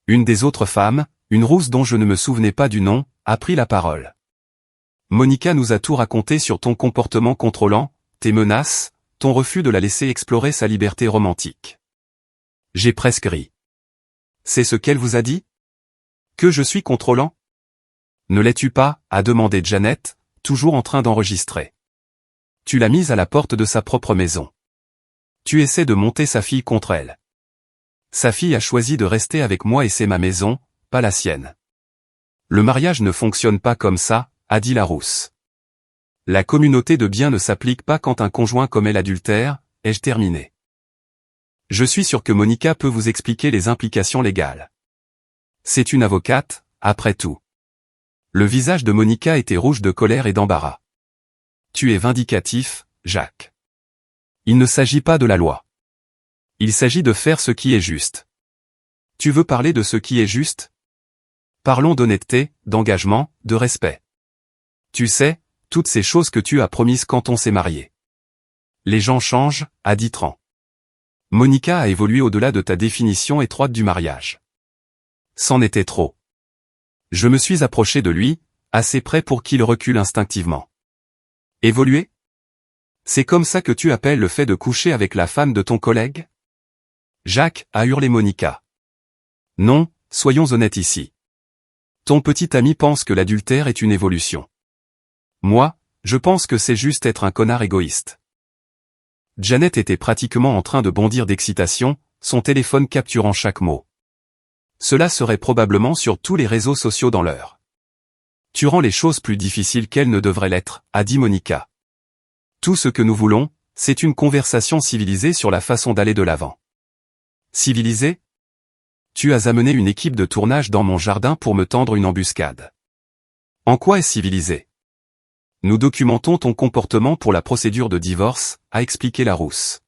Une des autres femmes, une rousse dont je ne me souvenais pas du nom, a pris la parole. Monica nous a tout raconté sur ton comportement contrôlant, tes menaces, ton refus de la laisser explorer sa liberté romantique. J'ai presque ri. C'est ce qu'elle vous a dit? Que je suis contrôlant? Ne l'es-tu pas, a demandé Janet, toujours en train d'enregistrer. Tu l'as mise à la porte de sa propre maison. Tu essaies de monter sa fille contre elle. Sa fille a choisi de rester avec moi et c'est ma maison, pas la sienne. Le mariage ne fonctionne pas comme ça, a dit la rousse. La communauté de biens ne s'applique pas quand un conjoint commet l'adultère, ai-je terminé. Je suis sûr que Monica peut vous expliquer les implications légales. C'est une avocate, après tout. Le visage de Monica était rouge de colère et d'embarras. Tu es vindicatif, Jacques. Il ne s'agit pas de la loi. Il s'agit de faire ce qui est juste. Tu veux parler de ce qui est juste? Parlons d'honnêteté, d'engagement, de respect. Tu sais, toutes ces choses que tu as promises quand on s'est marié. Les gens changent, a dit Tran. Monica a évolué au-delà de ta définition étroite du mariage. C'en était trop. Je me suis approché de lui, assez près pour qu'il recule instinctivement. Évoluer? C'est comme ça que tu appelles le fait de coucher avec la femme de ton collègue? Jacques, a hurlé Monica. Non, soyons honnêtes ici. Ton petit ami pense que l'adultère est une évolution. Moi, je pense que c'est juste être un connard égoïste. Janet était pratiquement en train de bondir d'excitation, son téléphone capturant chaque mot. Cela serait probablement sur tous les réseaux sociaux dans l'heure. Tu rends les choses plus difficiles qu'elles ne devraient l'être, a dit Monica. Tout ce que nous voulons, c'est une conversation civilisée sur la façon d'aller de l'avant. Civilisée? Tu as amené une équipe de tournage dans mon jardin pour me tendre une embuscade. En quoi est civilisé? Nous documentons ton comportement pour la procédure de divorce, a expliqué la rousse.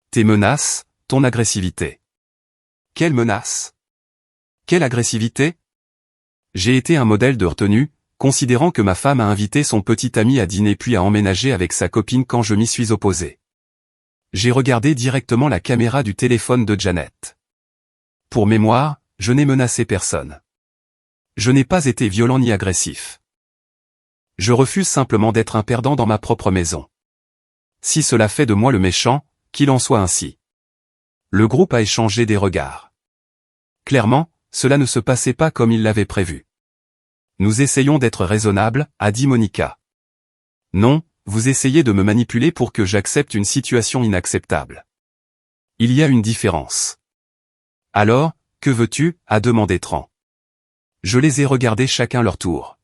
Tes menaces, ton agressivité. Quelle menace? Quelle agressivité? J'ai été un modèle de retenue, considérant que ma femme a invité son petit ami à dîner puis a emménagé avec sa copine quand je m'y suis opposé. J'ai regardé directement la caméra du téléphone de Janet. Pour mémoire, je n'ai menacé personne. Je n'ai pas été violent ni agressif. Je refuse simplement d'être un perdant dans ma propre maison. Si cela fait de moi le méchant, qu'il en soit ainsi. Le groupe a échangé des regards. Clairement, cela ne se passait pas comme il l'avait prévu. Nous essayons d'être raisonnables, a dit Monica. Non, vous essayez de me manipuler pour que j'accepte une situation inacceptable. Il y a une différence. Alors, que veux-tu, a demandé Tran. Je les ai regardés chacun leur tour.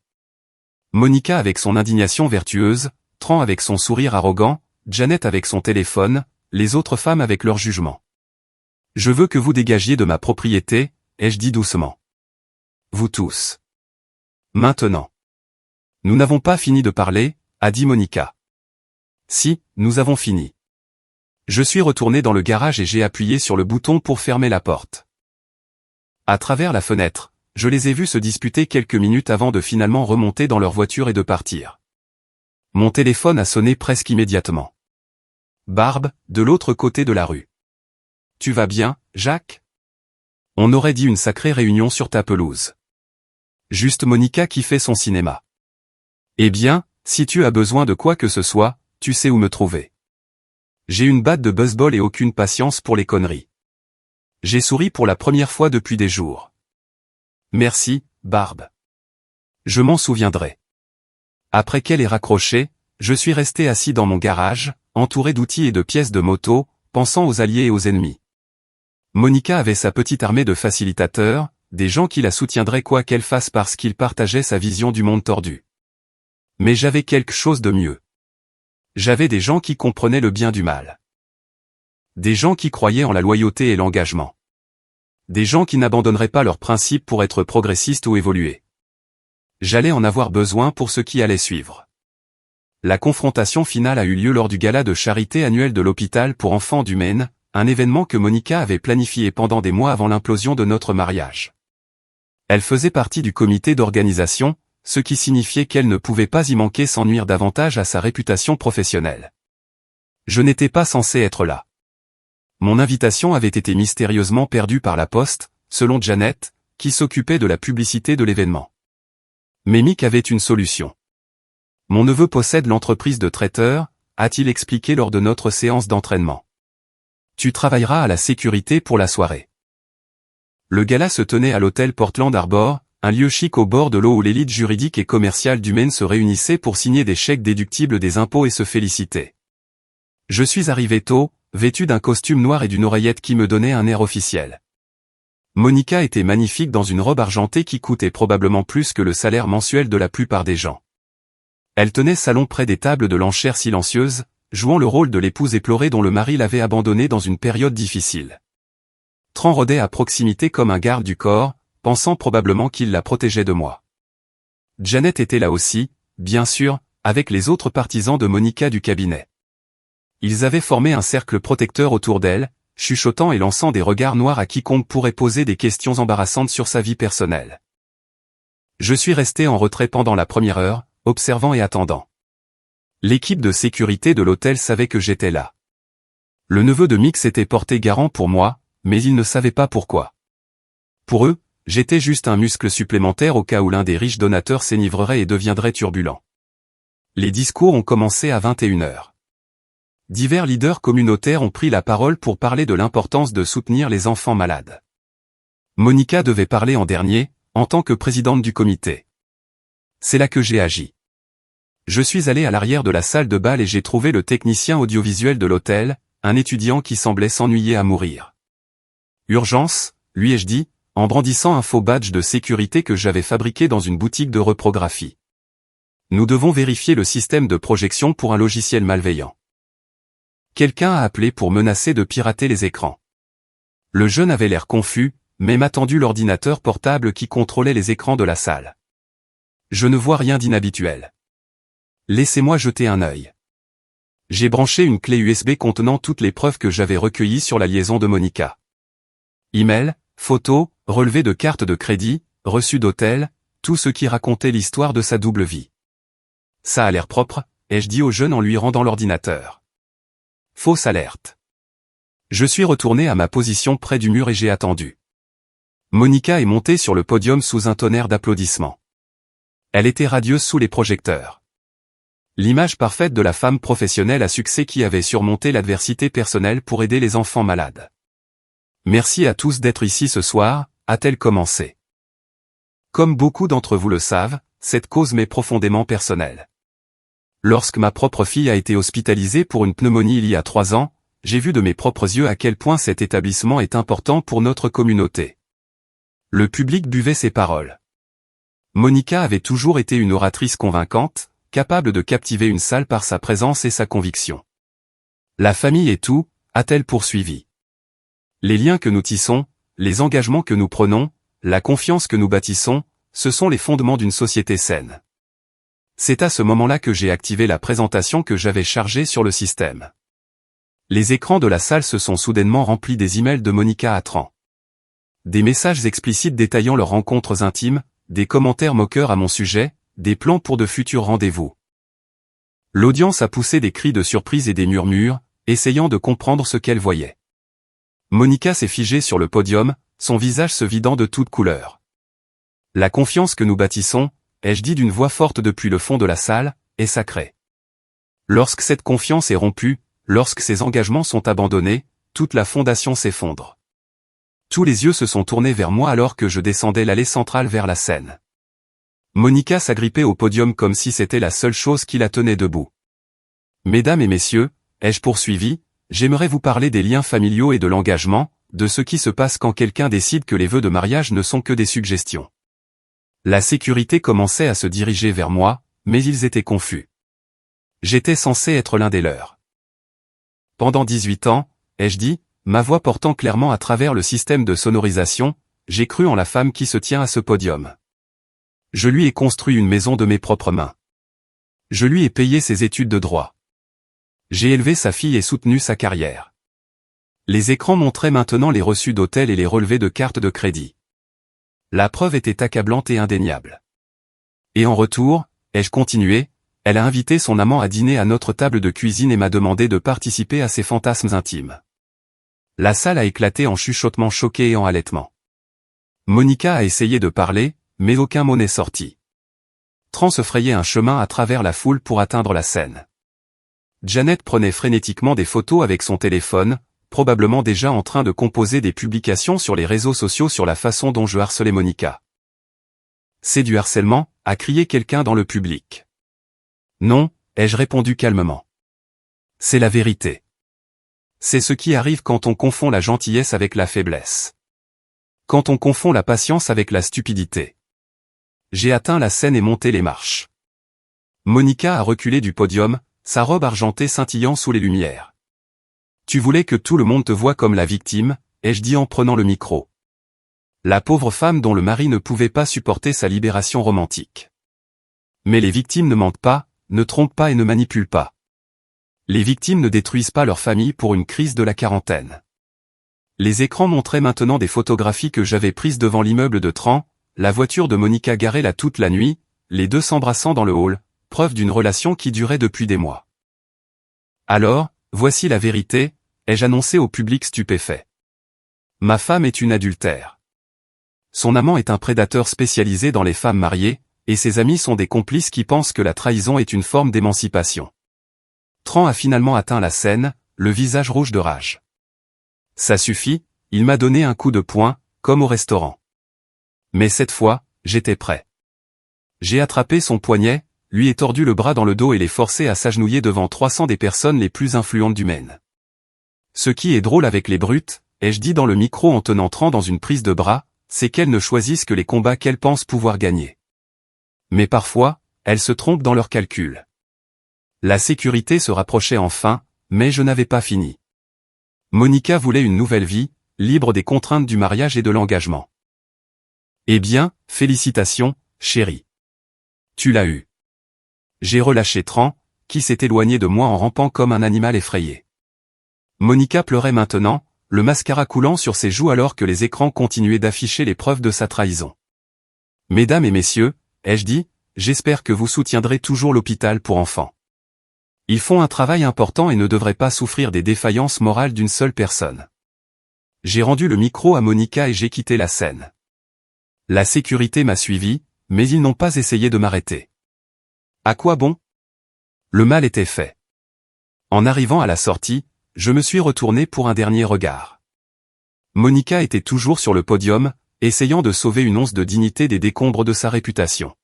Monica avec son indignation vertueuse, Tran avec son sourire arrogant, Janet avec son téléphone, les autres femmes avec leur jugement. Je veux que vous dégagiez de ma propriété, ai-je dit doucement. Vous tous. Maintenant. Nous n'avons pas fini de parler, a dit Monica. Si, nous avons fini. Je suis retourné dans le garage et j'ai appuyé sur le bouton pour fermer la porte. À travers la fenêtre, je les ai vus se disputer quelques minutes avant de finalement remonter dans leur voiture et de partir. Mon téléphone a sonné presque immédiatement. Barbe, de l'autre côté de la rue. Tu vas bien, Jacques? On aurait dit une sacrée réunion sur ta pelouse. Juste Monica qui fait son cinéma. Eh bien, si tu as besoin de quoi que ce soit, tu sais où me trouver. J'ai une batte de baseball et aucune patience pour les conneries. J'ai souri pour la première fois depuis des jours. Merci, Barbe. Je m'en souviendrai. Après qu'elle ait raccroché, je suis resté assis dans mon garage, entouré d'outils et de pièces de moto, pensant aux alliés et aux ennemis. Monica avait sa petite armée de facilitateurs, des gens qui la soutiendraient quoi qu'elle fasse parce qu'ils partageaient sa vision du monde tordu. Mais j'avais quelque chose de mieux. J'avais des gens qui comprenaient le bien du mal. Des gens qui croyaient en la loyauté et l'engagement. Des gens qui n'abandonneraient pas leurs principes pour être progressistes ou évoluer. J'allais en avoir besoin pour ce qui allait suivre. La confrontation finale a eu lieu lors du gala de charité annuel de l'hôpital pour enfants du Maine, un événement que Monica avait planifié pendant des mois avant l'implosion de notre mariage. Elle faisait partie du comité d'organisation, ce qui signifiait qu'elle ne pouvait pas y manquer sans nuire davantage à sa réputation professionnelle. Je n'étais pas censé être là. Mon invitation avait été mystérieusement perdue par la poste, selon Janet, qui s'occupait de la publicité de l'événement. Mais Mick avait une solution. Mon neveu possède l'entreprise de traiteur, a-t-il expliqué lors de notre séance d'entraînement. Tu travailleras à la sécurité pour la soirée. Le gala se tenait à l'hôtel Portland Harbor, un lieu chic au bord de l'eau où l'élite juridique et commerciale du Maine se réunissait pour signer des chèques déductibles des impôts et se féliciter. Je suis arrivé tôt, vêtu d'un costume noir et d'une oreillette qui me donnait un air officiel. Monica était magnifique dans une robe argentée qui coûtait probablement plus que le salaire mensuel de la plupart des gens. Elle tenait salon près des tables de l'enchère silencieuse, jouant le rôle de l'épouse éplorée dont le mari l'avait abandonnée dans une période difficile. Tran rôdait à proximité comme un garde du corps, pensant probablement qu'il la protégeait de moi. Janet était là aussi, bien sûr, avec les autres partisans de Monica du cabinet. Ils avaient formé un cercle protecteur autour d'elle, chuchotant et lançant des regards noirs à quiconque pourrait poser des questions embarrassantes sur sa vie personnelle. Je suis resté en retrait pendant la première heure, observant et attendant. L'équipe de sécurité de l'hôtel savait que j'étais là. Le neveu de Mick s'était porté garant pour moi, mais il ne savait pas pourquoi. Pour eux, j'étais juste un muscle supplémentaire au cas où l'un des riches donateurs s'énivrerait et deviendrait turbulent. Les discours ont commencé à 21h. Divers leaders communautaires ont pris la parole pour parler de l'importance de soutenir les enfants malades. Monica devait parler en dernier, en tant que présidente du comité. C'est là que j'ai agi. Je suis allé à l'arrière de la salle de bal et j'ai trouvé le technicien audiovisuel de l'hôtel, un étudiant qui semblait s'ennuyer à mourir. Urgence, lui ai-je dit, en brandissant un faux badge de sécurité que j'avais fabriqué dans une boutique de reprographie. Nous devons vérifier le système de projection pour un logiciel malveillant. Quelqu'un a appelé pour menacer de pirater les écrans. Le jeune avait l'air confus, mais m'a tendu l'ordinateur portable qui contrôlait les écrans de la salle. Je ne vois rien d'inhabituel. Laissez-moi jeter un œil. J'ai branché une clé USB contenant toutes les preuves que j'avais recueillies sur la liaison de Monica. Email, photos, relevés de cartes de crédit, reçus d'hôtel, tout ce qui racontait l'histoire de sa double vie. Ça a l'air propre, ai-je dit au jeune en lui rendant l'ordinateur. Fausse alerte. Je suis retourné à ma position près du mur et j'ai attendu. Monica est montée sur le podium sous un tonnerre d'applaudissements. Elle était radieuse sous les projecteurs. L'image parfaite de la femme professionnelle à succès qui avait surmonté l'adversité personnelle pour aider les enfants malades. Merci à tous d'être ici ce soir, a-t-elle commencé. Comme beaucoup d'entre vous le savent, cette cause m'est profondément personnelle. Lorsque ma propre fille a été hospitalisée pour une pneumonie il y a 3 ans, j'ai vu de mes propres yeux à quel point cet établissement est important pour notre communauté. Le public buvait ses paroles. Monica avait toujours été une oratrice convaincante, capable de captiver une salle par sa présence et sa conviction. La famille est tout, a-t-elle poursuivi. Les liens que nous tissons, les engagements que nous prenons, la confiance que nous bâtissons, ce sont les fondements d'une société saine. C'est à ce moment-là que j'ai activé la présentation que j'avais chargée sur le système. Les écrans de la salle se sont soudainement remplis des emails de Monica à Tran. Des messages explicites détaillant leurs rencontres intimes, des commentaires moqueurs à mon sujet, des plans pour de futurs rendez-vous. L'audience a poussé des cris de surprise et des murmures, essayant de comprendre ce qu'elle voyait. Monica s'est figée sur le podium, son visage se vidant de toutes couleurs. La confiance que nous bâtissons, ai-je dit d'une voix forte depuis le fond de la salle, est sacrée. Lorsque cette confiance est rompue, lorsque ces engagements sont abandonnés, toute la fondation s'effondre. Tous les yeux se sont tournés vers moi alors que je descendais l'allée centrale vers la scène. Monica s'agrippait au podium comme si c'était la seule chose qui la tenait debout. Mesdames et messieurs, ai-je poursuivi, j'aimerais vous parler des liens familiaux et de l'engagement, de ce qui se passe quand quelqu'un décide que les vœux de mariage ne sont que des suggestions. La sécurité commençait à se diriger vers moi, mais ils étaient confus. J'étais censé être l'un des leurs. Pendant 18 ans, ai-je dit, ma voix portant clairement à travers le système de sonorisation, j'ai cru en la femme qui se tient à ce podium. Je lui ai construit une maison de mes propres mains. Je lui ai payé ses études de droit. J'ai élevé sa fille et soutenu sa carrière. Les écrans montraient maintenant les reçus d'hôtel et les relevés de cartes de crédit. La preuve était accablante et indéniable. Et en retour, ai-je continué, elle a invité son amant à dîner à notre table de cuisine et m'a demandé de participer à ses fantasmes intimes. La salle a éclaté en chuchotements choqués et en halètements. Monica a essayé de parler, mais aucun mot n'est sorti. Tran se frayait un chemin à travers la foule pour atteindre la scène. Janet prenait frénétiquement des photos avec son téléphone, probablement déjà en train de composer des publications sur les réseaux sociaux sur la façon dont je harcelais Monica. C'est du harcèlement, a crié quelqu'un dans le public. Non, ai-je répondu calmement. C'est la vérité. C'est ce qui arrive quand on confond la gentillesse avec la faiblesse. Quand on confond la patience avec la stupidité. J'ai atteint la scène et monté les marches. Monica a reculé du podium, sa robe argentée scintillant sous les lumières. Tu voulais que tout le monde te voie comme la victime, ai-je dit en prenant le micro. La pauvre femme dont le mari ne pouvait pas supporter sa libération romantique. Mais les victimes ne mentent pas, ne trompent pas et ne manipulent pas. Les victimes ne détruisent pas leur famille pour une crise de la quarantaine. Les écrans montraient maintenant des photographies que j'avais prises devant l'immeuble de Tran, la voiture de Monica garée là toute la nuit, les deux s'embrassant dans le hall, preuve d'une relation qui durait depuis des mois. Alors, voici la vérité, ai-je annoncé au public stupéfait. Ma femme est une adultère. Son amant est un prédateur spécialisé dans les femmes mariées, et ses amis sont des complices qui pensent que la trahison est une forme d'émancipation. Tran a finalement atteint la scène, le visage rouge de rage. Ça suffit, il m'a donné un coup de poing, comme au restaurant. Mais cette fois, j'étais prêt. J'ai attrapé son poignet, lui ai tordu le bras dans le dos et l'ai forcé à s'agenouiller devant 300 des personnes les plus influentes du Maine. Ce qui est drôle avec les brutes, ai-je dit dans le micro en tenant Tran dans une prise de bras, c'est qu'elles ne choisissent que les combats qu'elles pensent pouvoir gagner. Mais parfois, elles se trompent dans leurs calculs. La sécurité se rapprochait enfin, mais je n'avais pas fini. Monica voulait une nouvelle vie, libre des contraintes du mariage et de l'engagement. Eh bien, félicitations, chérie. Tu l'as eu. J'ai relâché Tran, qui s'est éloigné de moi en rampant comme un animal effrayé. Monica pleurait maintenant, le mascara coulant sur ses joues alors que les écrans continuaient d'afficher les preuves de sa trahison. Mesdames et messieurs, ai-je dit, j'espère que vous soutiendrez toujours l'hôpital pour enfants. Ils font un travail important et ne devraient pas souffrir des défaillances morales d'une seule personne. J'ai rendu le micro à Monica et j'ai quitté la scène. La sécurité m'a suivi, mais ils n'ont pas essayé de m'arrêter. À quoi bon? Le mal était fait. En arrivant à la sortie, je me suis retourné pour un dernier regard. Monica était toujours sur le podium, essayant de sauver une once de dignité des décombres de sa réputation.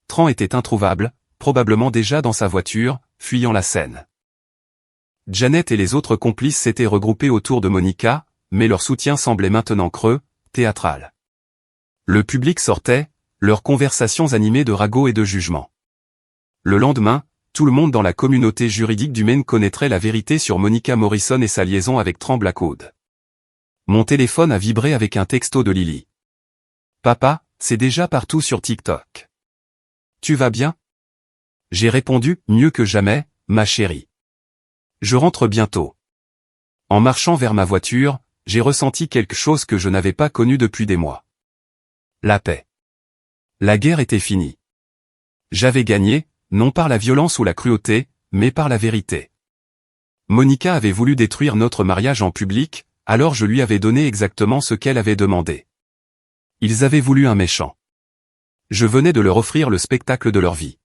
Tran était introuvable, probablement déjà dans sa voiture, fuyant la scène. Janet et les autres complices s'étaient regroupés autour de Monica, mais leur soutien semblait maintenant creux, théâtral. Le public sortait, Leurs conversations animées de ragots et de jugements. Le lendemain, tout le monde dans la communauté juridique du Maine connaîtrait la vérité sur Monica Morrison et sa liaison avec Trembla Code. Mon téléphone a vibré avec un texto de Lily. Papa, c'est déjà partout sur TikTok. Tu vas bien? J'ai répondu, mieux que jamais, ma chérie. Je rentre bientôt. En marchant vers ma voiture, j'ai ressenti quelque chose que je n'avais pas connu depuis des mois. La paix. La guerre était finie. J'avais gagné, non par la violence ou la cruauté, mais par la vérité. Monica avait voulu détruire notre mariage en public, alors je lui avais donné exactement ce qu'elle avait demandé. Ils avaient voulu un méchant. Je venais de leur offrir le spectacle de leur vie.